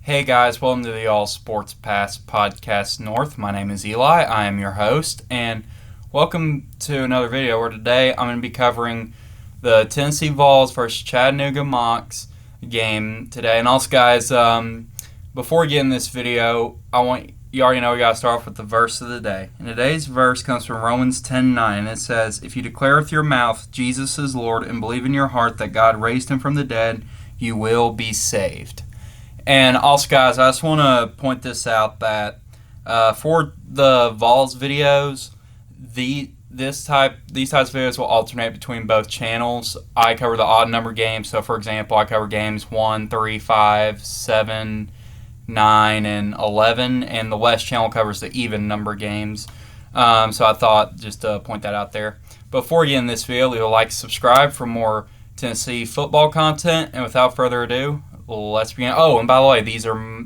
Hey guys, welcome to the All Sports Pass Podcast North. My name is Eli. I am your host, and welcome to another video where today I'm going to be covering the Tennessee Vols versus Chattanooga Mocs game today. And also, guys, before we get in this video, you already know we got to start off with the verse of the day. And today's verse comes from Romans 10:9, and it says, "If you declare with your mouth Jesus is Lord and believe in your heart that God raised him from the dead, you will be saved." And also, guys, I just want to point this out that for the Vols videos, these types of videos will alternate between both channels. I cover the odd number games, so for example, I cover games 1, 3, 5, 7, 9, and 11, and the West channel covers the even number games. So I thought just to point that out there. Before you end this video, leave a like and subscribe for more Tennessee football content. And without further ado, let's begin. Oh, and by the way,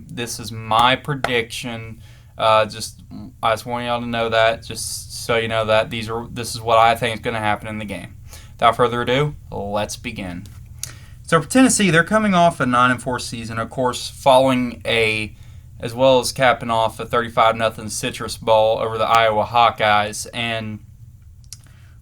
this is my prediction. I just want y'all to know that, just so you know that this is what I think is going to happen in the game. Without further ado, let's begin. So for Tennessee, they're coming off a 9-4 season, of course, following as well as capping off a 35-0 Citrus Bowl over the Iowa Hawkeyes. And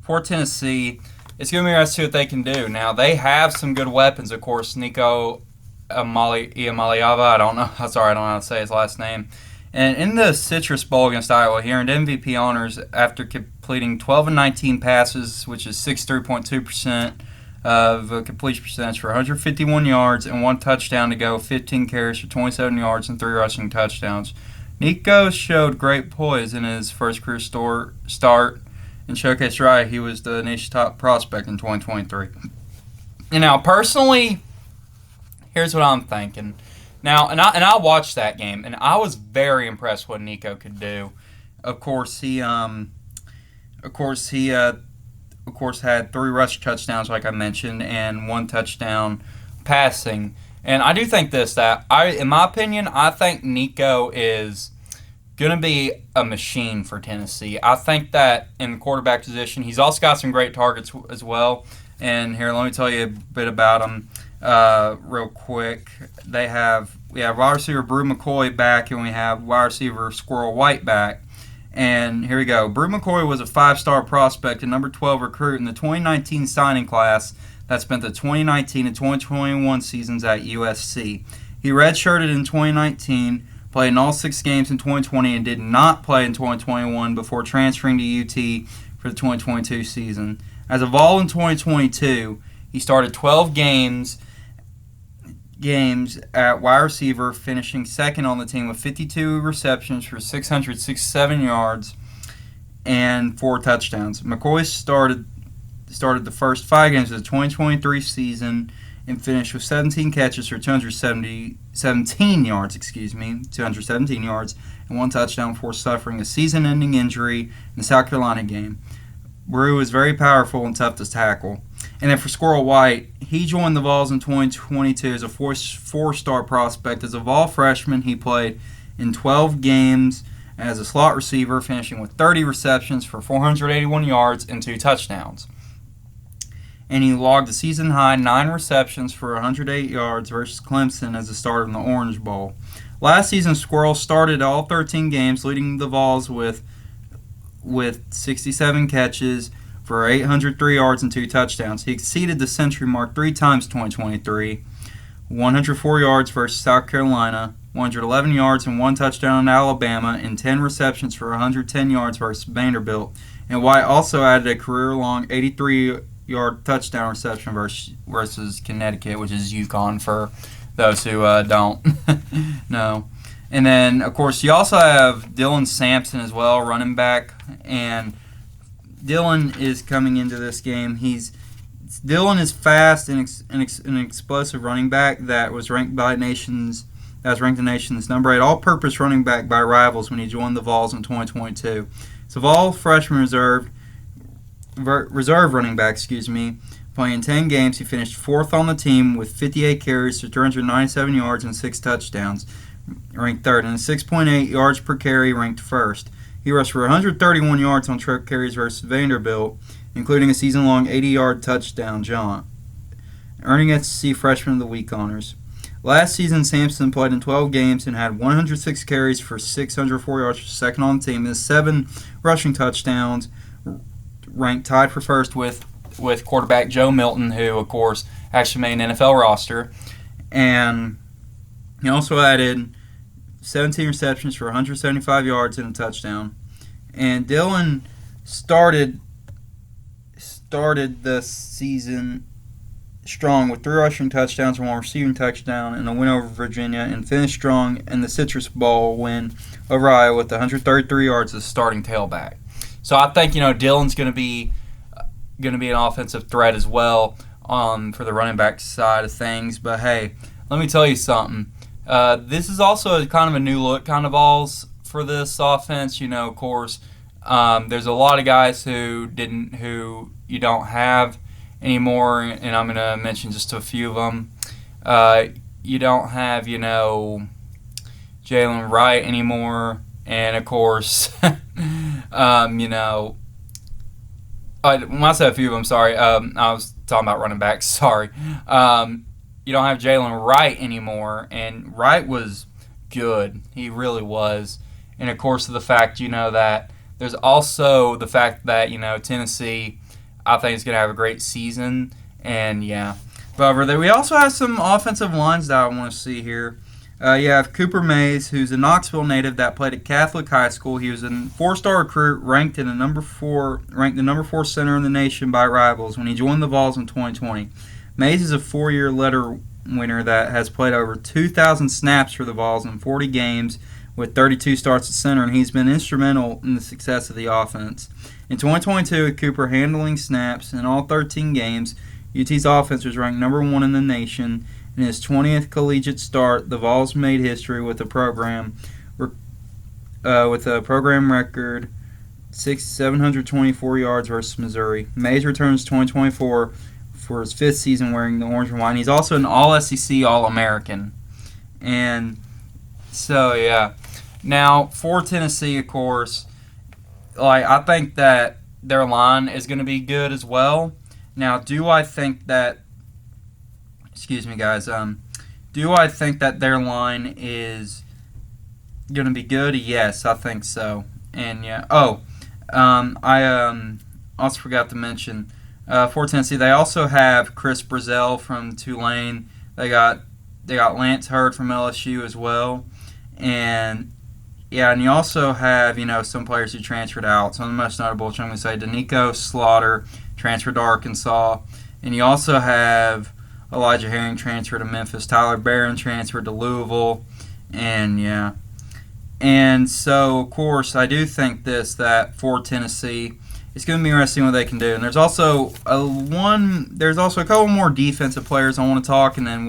for Tennessee, it's going to be interesting to see what they can do. Now, they have some good weapons, of course. Nico Iamaleava, I don't know how to say his last name. And in the Citrus Bowl against Iowa, he earned MVP honors after completing 12 and 19 passes, which is 63.2% of a completion percentage for 151 yards and one touchdown to go, 15 carries for 27 yards and 3 rushing touchdowns. Nico showed great poise in his first career start and showcased right he was the nation's top prospect in 2023. And now, personally, here's what I'm thinking. Now, and I watched that game, and I was very impressed what Nico could do. Of course, he had 3 rush touchdowns, like I mentioned, and 1 touchdown passing. And I do think in my opinion, I think Nico is going to be a machine for Tennessee. I think that in the quarterback position, he's also got some great targets as well. And here, let me tell you a bit about him. Real quick, we have wide receiver Brew McCoy back, and we have wide receiver Squirrel White back. And here we go. Brew McCoy was a 5-star prospect and number 12 recruit in the 2019 signing class that spent the 2019 and 2021 seasons at USC. He redshirted in 2019, played in all 6 games in 2020, and did not play in 2021 before transferring to UT for the 2022 season. As a Vol in 2022, he started 12 games at wide receiver, finishing second on the team with 52 receptions for 667 yards and 4 touchdowns. McCoy started the first 5 games of the 2023 season and finished with 17 catches for 217 yards, and 1 touchdown before suffering a season-ending injury in the South Carolina game. Brew is very powerful and tough to tackle. And then for Squirrel White, he joined the Vols in 2022 as a 4-star prospect. As a Vol freshman, he played in 12 games as a slot receiver, finishing with 30 receptions for 481 yards and 2 touchdowns. And he logged a season-high 9 receptions for 108 yards versus Clemson as a starter in the Orange Bowl. Last season, Squirrel started all 13 games, leading the Vols with 67 catches for 803 yards and 2 touchdowns. He exceeded the century mark 3 times in 2023, 104 yards versus South Carolina, 111 yards and 1 touchdown in Alabama, and 10 receptions for 110 yards versus Vanderbilt. And White also added a career-long 83-yard touchdown reception versus Connecticut, which is UConn for those who don't know. And then, of course, you also have Dylan Sampson as well, running back. And Dylan is coming into this game. Dylan is fast and an explosive running back that was ranked the nation's number 8 all-purpose running back by rivals when he joined the Vols in 2022. So Vol freshman reserve running back, playing 10 games. He finished 4th on the team with 58 carries for 397 yards and 6 touchdowns, ranked 3rd, and 6.8 yards per carry, ranked 1st. He rushed for 131 yards on trip carries versus Vanderbilt, including a season-long 80-yard touchdown jaunt, earning SEC Freshman of the Week honors. Last season, Sampson played in 12 games and had 106 carries for 604 yards, second on the team, and 7 rushing touchdowns, ranked tied for first with quarterback Joe Milton, who, of course, actually made an NFL roster. And he also added 17 receptions for 175 yards and a touchdown. And Dillon started the season strong with 3 rushing touchdowns and 1 receiving touchdown in a win over Virginia, and finished strong in the Citrus Bowl win over Iowa with 133 yards as starting tailback. So I think Dillon's going to be an offensive threat as well for the running back side of things. But hey, let me tell you something. This is also kind of a new look kind of Vols for this offense. Of course, there's a lot of guys who you don't have anymore, and I'm going to mention just a few of them. You don't have, Jalen Wright anymore, and of course, when I say a few of them, sorry, I was talking about running backs, sorry. You don't have Jalen Wright anymore, and Wright was good. He really was. And, of course, the fact, that there's also the fact that, Tennessee, I think, is going to have a great season. And, yeah. But we also have some offensive lines that I want to see here. You have Cooper Mays, who's a Knoxville native that played at Catholic High School. He was a 4-star recruit, ranked the number 4 center in the nation by Rivals when he joined the Vols in 2020. Mays is a 4-year letter winner that has played over 2,000 snaps for the Vols in 40 games with 32 starts at center, and he's been instrumental in the success of the offense. In 2022, with Cooper handling snaps in all 13 games, UT's offense was ranked number 1 in the nation. In his 20th collegiate start, the Vols made history with a program record 724 yards versus Missouri. Mays returns 2024 for his 5th season wearing the orange and white. And he's also an All-SEC All-American. And so, yeah. Now, for Tennessee, of course, I think that their line is going to be good as well. Now, do I think that do I think that their line is going to be good? Yes, I think so. And yeah. I also forgot to mention for Tennessee, they also have Chris Brazzell from Tulane. They got Lance Hurd from LSU as well. And yeah, and you also have some players who transferred out. Some of the most notable, which I'm going to say, Danico Slaughter transferred to Arkansas, and you also have Elijah Herring transferred to Memphis. Tyler Barron transferred to Louisville. And, yeah. And so, of course, I do think that for Tennessee, it's going to be interesting what they can do. And there's also a couple more defensive players I want to talk, and then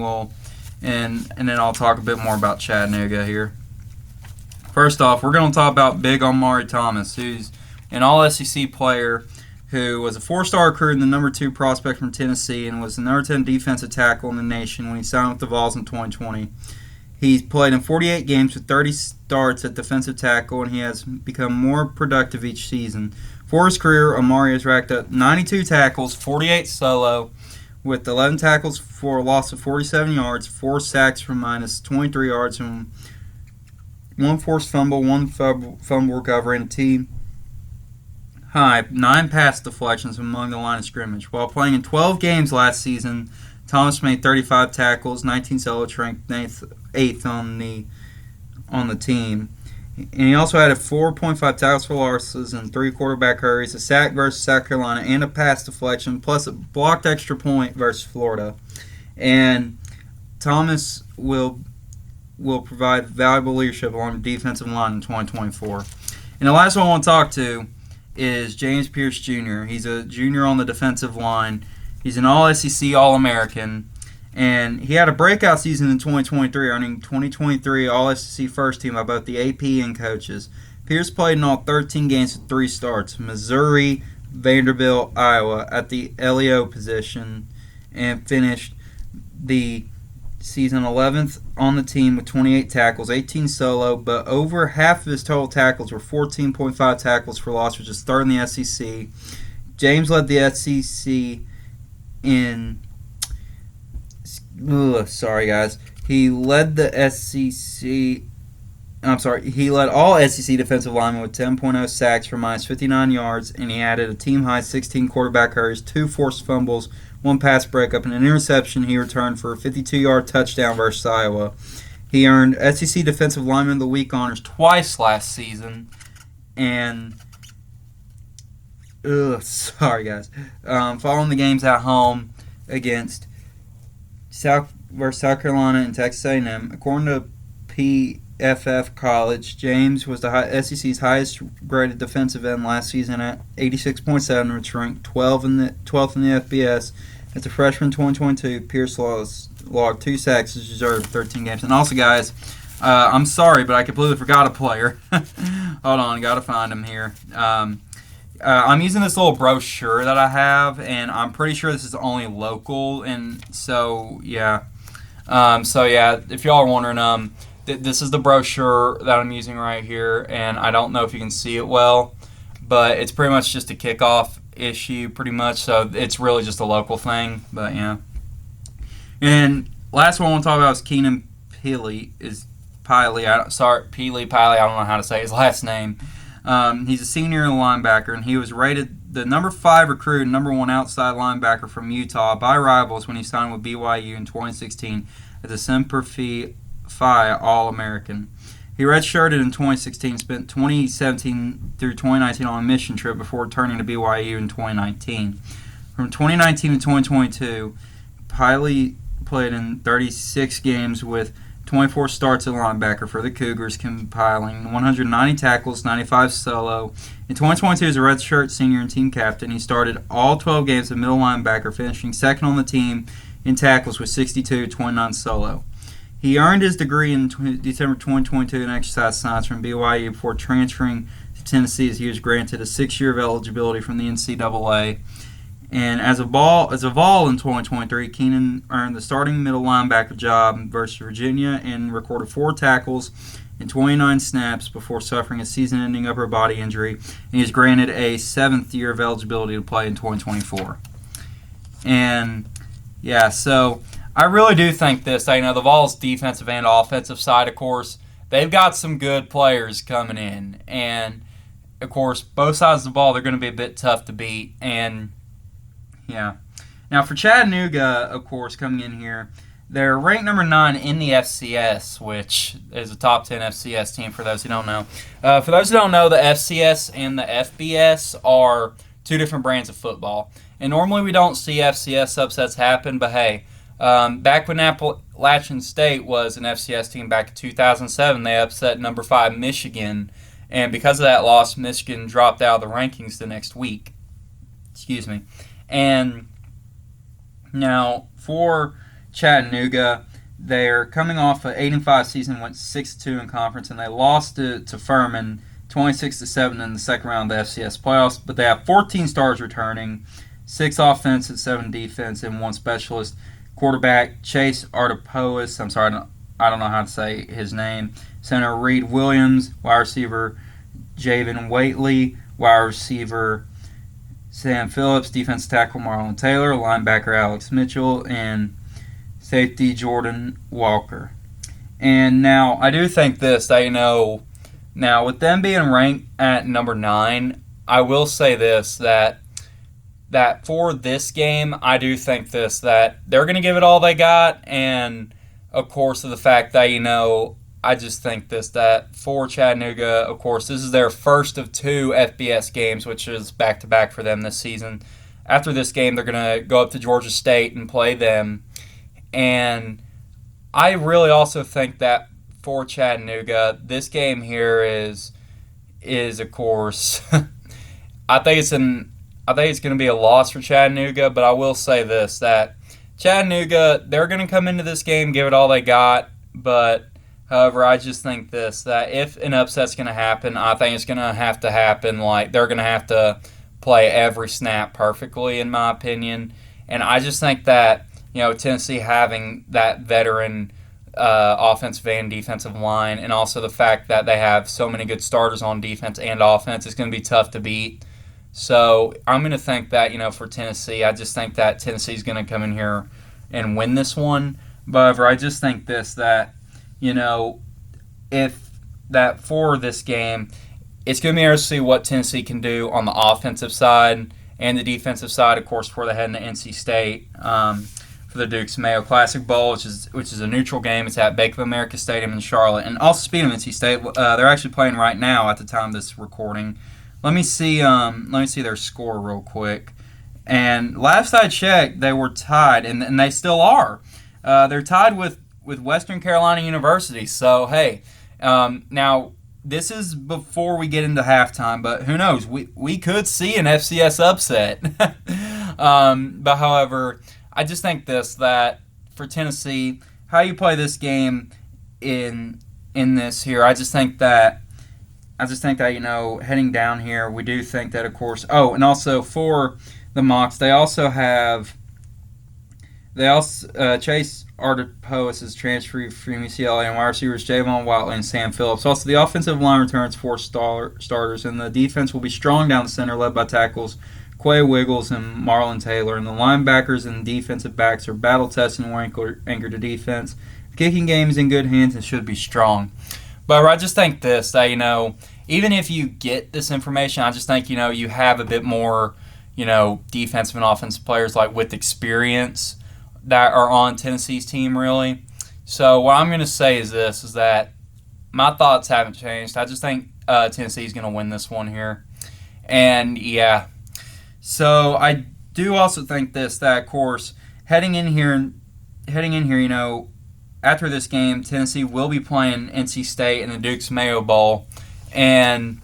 then I'll talk a bit more about Chattanooga here. First off, we're going to talk about Big Omari Thomas, who's an All-SEC player who was a 4-star recruit and the number 2 prospect from Tennessee, and was the number 10 defensive tackle in the nation when he signed with the Vols in 2020. He's played in 48 games with 30 starts at defensive tackle, and he has become more productive each season. For his career, Omari has racked up 92 tackles, 48 solo, with 11 tackles for a loss of 47 yards, 4 sacks for minus 23 yards, and 1 forced fumble, 1 fumble recovery, and a team high 9 pass deflections among the line of scrimmage. While playing in 12 games last season, Thomas made 35 tackles, 19 solo, ranked 8th on the team. And he also had 4.5 tackles for losses and 3 quarterback hurries, a sack versus South Carolina, and a pass deflection, plus a blocked extra point versus Florida. And Thomas will provide valuable leadership along the defensive line in 2024. And the last one I want to talk to is James Pierce Jr. He's a junior on the defensive line. He's an All-SEC All-American, and he had a breakout season in 2023, earning 2023 All-SEC first team by both the AP and coaches. Pierce played in all 13 games with 3 starts: Missouri, Vanderbilt, Iowa, at the LEO position, and finished the season 11th on the team with 28 tackles, 18 solo, but over half of his total tackles were 14.5 tackles for loss, which is 3rd in the SEC. James led the SEC in He led the SEC. I'm sorry, he led all SEC defensive linemen with 10.0 sacks for minus 59 yards, and he added a team-high 16 quarterback hurries, 2 forced fumbles, 1 pass breakup, and an interception he returned for a 52-yard touchdown versus Iowa. He earned SEC Defensive Lineman of the Week honors twice last season, and sorry guys, following the games at home against South Carolina and Texas A&M, according to PFF College, James was the SEC's highest graded defensive end last season at 86.7, which ranked 12th in the FBS. As a freshman 2022, Pierce logged 2 sacks, which deserved 13 games. And also, guys, I'm sorry, but I completely forgot a player. Hold on, got to find him here. I'm using this little brochure that I have, and I'm pretty sure this is only local, and so yeah. If y'all are wondering, this is the brochure that I'm using right here, and I don't know if you can see it well, but it's pretty much just a kickoff issue, pretty much, so it's really just a local thing, but yeah. And last one I want to talk about is Keenan Pili. Piley, I don't know how to say his last name. He's a senior linebacker, and he was rated the number 5 recruit and number 1 outside linebacker from Utah by Rivals when he signed with BYU in 2016 as a Semper Fi All-American. He redshirted in 2016, spent 2017 through 2019 on a mission trip before returning to BYU in 2019. From 2019 to 2022, Piley played in 36 games with 24 starts at linebacker for the Cougars, compiling 190 tackles, 95 solo. In 2022, as a redshirt senior and team captain, he started all 12 games at middle linebacker, finishing second on the team in tackles with 62, 29 solo. He earned his degree in December 2022 in exercise science from BYU before transferring to Tennessee, as he was granted a 6-year of eligibility from the NCAA. And as a Vol in 2023, Keenan earned the starting middle linebacker job versus Virginia and recorded 4 tackles in 29 snaps before suffering a season-ending upper body injury. And he was granted a 7th year of eligibility to play in 2024. And yeah, so I really do think this. The Vols' defensive and offensive side, of course, they've got some good players coming in. And, of course, both sides of the ball, they're going to be a bit tough to beat. And, yeah. Now, for Chattanooga, of course, coming in here, they're ranked number 9 in the FCS, which is a top 10 FCS team for those who don't know. For those who don't know, the FCS and the FBS are 2 different brands of football. And normally we don't see FCS upsets happen, but hey, back when Appalachian State was an FCS team back in 2007, they upset number 5 Michigan, and because of that loss, Michigan dropped out of the rankings the next week. Excuse me. And now for Chattanooga, they're coming off an 8-5 season, went 6-2 in conference, and they lost to Furman 26-7 in the second round of the FCS playoffs. But they have 14 stars returning, 6 offense and 7 defense, and 1 specialist. Quarterback Chase Artopois, I don't know how to say his name. Center Reed Williams, wide receiver Javen Waitley, wide receiver Sam Phillips, defensive tackle Marlon Taylor, linebacker Alex Mitchell, and safety Jordan Walker. And now I do think this, now with them being ranked at number 9, I will say this, that for this game, I do think this, that they're going to give it all they got, and of course, of the fact that, I just think this, that for Chattanooga, of course, this is their first of 2 FBS games, which is back-to-back for them this season. After this game, they're going to go up to Georgia State and play them, and I really also think that for Chattanooga, this game here is of course, I think it's going to be a loss for Chattanooga, but I will say this, that Chattanooga, they're going to come into this game, give it all they got, but however, I just think this, that if an upset's going to happen, I think it's going to happen, like they're going to have to play every snap perfectly, in my opinion, and I just think that, Tennessee having that veteran offensive and defensive line, and also the fact that they have so many good starters on defense and offense, it's going to be tough to beat. So I'm going to think that, for Tennessee, I just think that Tennessee's going to come in here and win this one. However, I just think that, you know, if that for this game, it's going to be interesting to see what Tennessee can do on the offensive side and the defensive side, of course, before they head into NC State for the Duke's Mayo Classic Bowl, which is a neutral game. It's at Bank of America Stadium in Charlotte. And also, speaking of NC State, they're actually playing right now at the time of this recording. Let me see. Let me see their score real quick. And last I checked, they were tied, and they still are. They're tied with Western Carolina University. So hey, now this is before we get into halftime, but who knows? We could see an FCS upset. But however, I just think that for Tennessee, how you play this game in this here, I just think that heading down here, we do think that, of course. Oh, and also for the Mocs, they also Chase Artipois is transferred from UCLA, and wide receivers Javon Watley and Sam Phillips. Also, the offensive line returns 4 starters, and the defense will be strong down the center, led by tackles Quay Wiggles and Marlon Taylor. And the linebackers and defensive backs are battle-tested and will anchor to defense. The kicking game is in good hands and should be strong. But I just think that, even if you get this information, I just think, you have a bit more, defensive and offensive players with experience that are on Tennessee's team, really. So what I'm going to say is this, is that my thoughts haven't changed. I just think Tennessee's going to win this one here. And, yeah. So I do also think that, of course, heading in here, after this game, Tennessee will be playing NC State in the Duke's Mayo Bowl. And,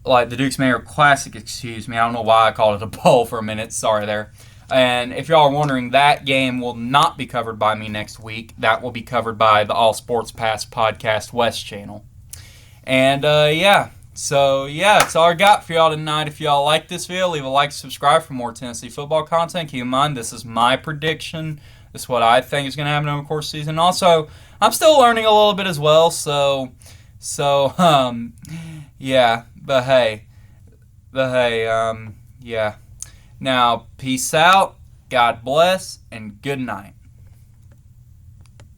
the Duke's Mayo Classic, excuse me. I don't know why I called it a bowl for a minute. Sorry there. And if y'all are wondering, that game will not be covered by me next week. That will be covered by the All Sports Pass Podcast West channel. And, So, that's all I got for y'all tonight. If y'all like this video, leave a like, subscribe for more Tennessee football content. Keep in mind, this is my prediction. This is what I think is going to happen over the course of the season. Also, I'm still learning a little bit as well, yeah. But hey, yeah. Now, peace out, God bless, and good night.